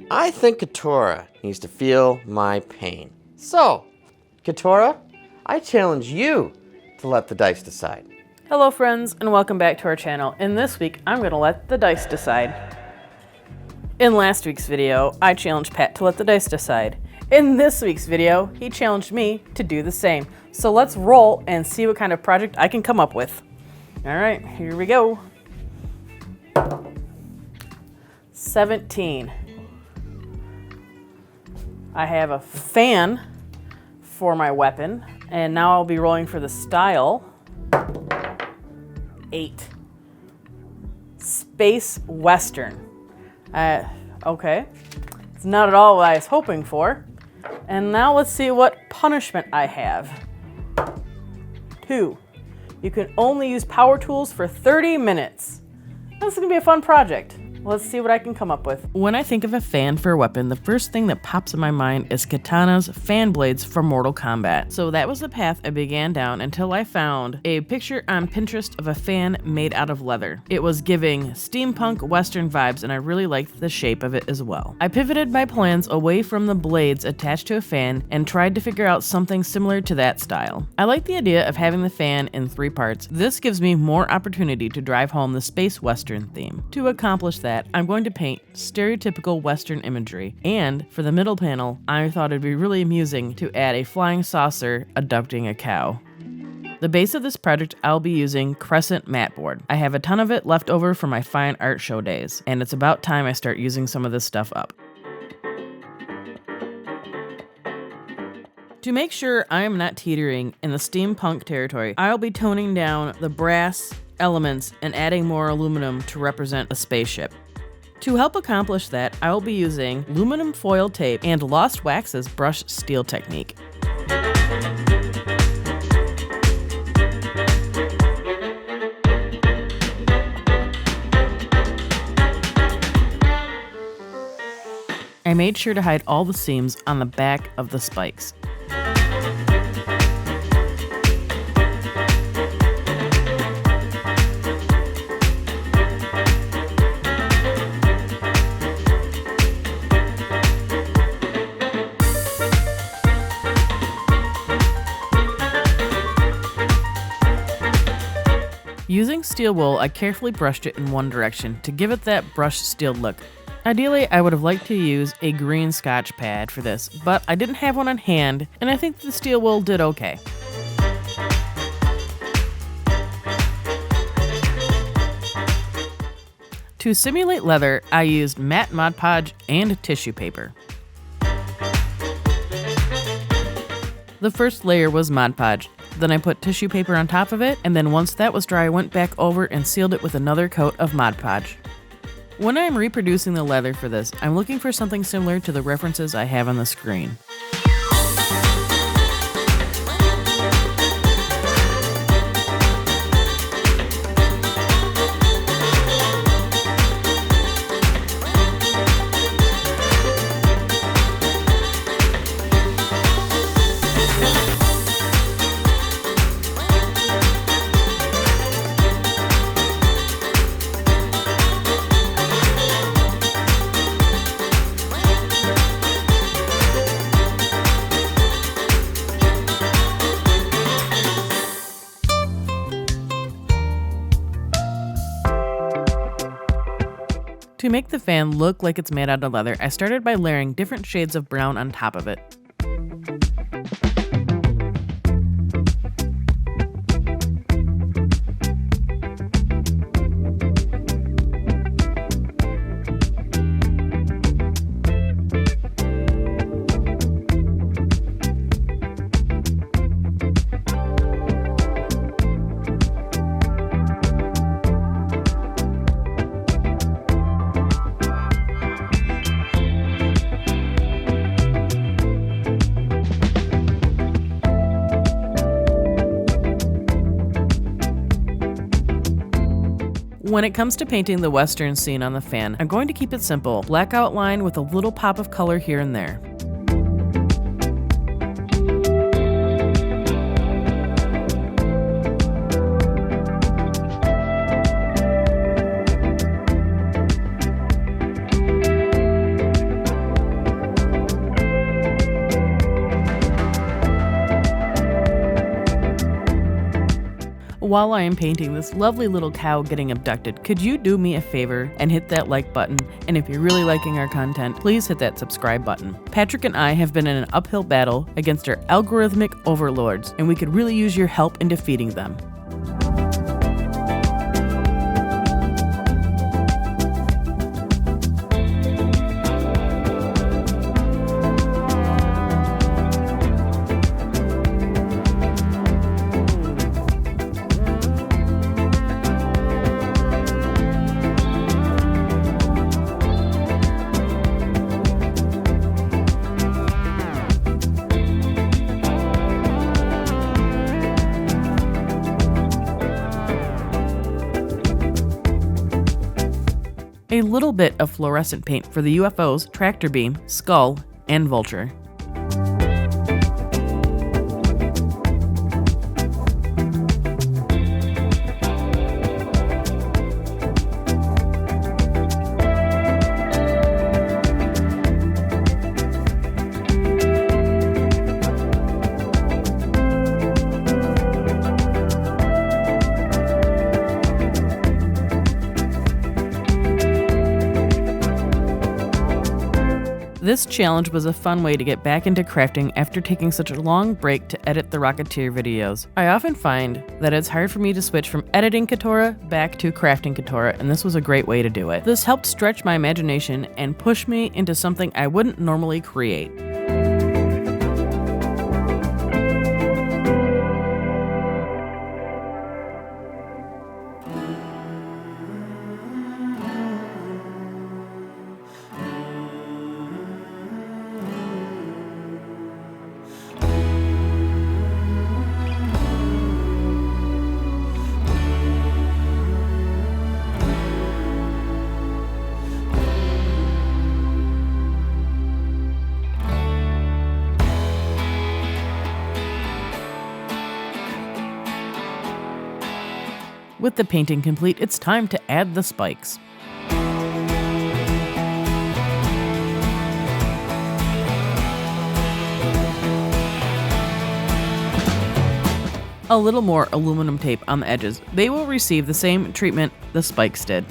I think Katora needs to feel my pain. So, Katora, I challenge you to let the dice decide. Hello friends, and welcome back to our channel. And this week, I'm gonna let the dice decide. In last week's video, I challenged Pat to let the dice decide. In this week's video, he challenged me to do the same. So let's roll and see what kind of project I can come up with. All right, here we go. 17. I have a fan for my weapon, and now I'll be rolling for the style. 8. Space Western. Okay. It's not at all what I was hoping for. And now let's see what punishment I have. 2. You can only use power tools for 30 minutes. This is going to be a fun project. Let's see what I can come up with. When I think of a fan for a weapon, the first thing that pops in my mind is Katana's fan blades from Mortal Kombat. So that was the path I began down until I found a picture on Pinterest of a fan made out of leather. It was giving steampunk Western vibes, and I really liked the shape of it as well. I pivoted my plans away from the blades attached to a fan and tried to figure out something similar to that style. I like the idea of having the fan in 3 parts. This gives me more opportunity to drive home the space Western theme. To accomplish that, I'm going to paint stereotypical Western imagery, and for the middle panel, I thought it'd be really amusing to add a flying saucer abducting a cow. The base of this project, I'll be using Crescent mat board. I have a ton of it left over from my fine art show days, and it's about time I start using some of this stuff up. To make sure I am not teetering in the steampunk territory, I'll be toning down the brass elements and adding more aluminum to represent a spaceship. To help accomplish that, I will be using aluminum foil tape and Lost Wax's brush steel technique. I made sure to hide all the seams on the back of the spikes. Using steel wool, I carefully brushed it in one direction to give it that brushed steel look. Ideally, I would have liked to use a green Scotch pad for this, but I didn't have one on hand, and I think the steel wool did okay. To simulate leather, I used matte Mod Podge and tissue paper. The first layer was Mod Podge. Then I put tissue paper on top of it, and then once that was dry, I went back over and sealed it with another coat of Mod Podge. When I'm reproducing the leather for this, I'm looking for something similar to the references I have on the screen. To make the fan look like it's made out of leather, I started by layering different shades of brown on top of it. When it comes to painting the Western scene on the fan, I'm going to keep it simple, black outline with a little pop of color here and there. while I am painting this lovely little cow getting abducted, could you do me a favor and hit that like button? And if you're really liking our content, please hit that subscribe button. Patrick and I have been in an uphill battle against our algorithmic overlords, and we could really use your help in defeating them. A little bit of fluorescent paint for the UFOs, tractor beam, skull, and vulture. This challenge was a fun way to get back into crafting after taking such a long break to edit the Rocketeer videos. I often find that it's hard for me to switch from editing Katora back to crafting Katora, and this was a great way to do it. This helped stretch my imagination and push me into something I wouldn't normally create. With the painting complete, it's time to add the spikes. A little more aluminum tape on the edges. They will receive the same treatment the spikes did.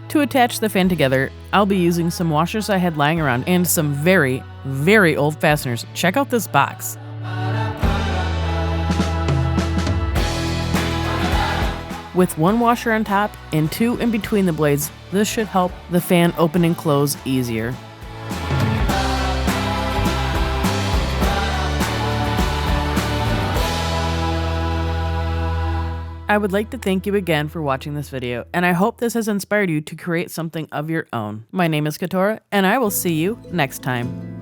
To attach the fan together, I'll be using some washers I had lying around and some very, very old fasteners. Check out this box. With one washer on top and two in between the blades, this should help the fan open and close easier. I would like to thank you again for watching this video, and I hope this has inspired you to create something of your own. My name is Katora, and I will see you next time.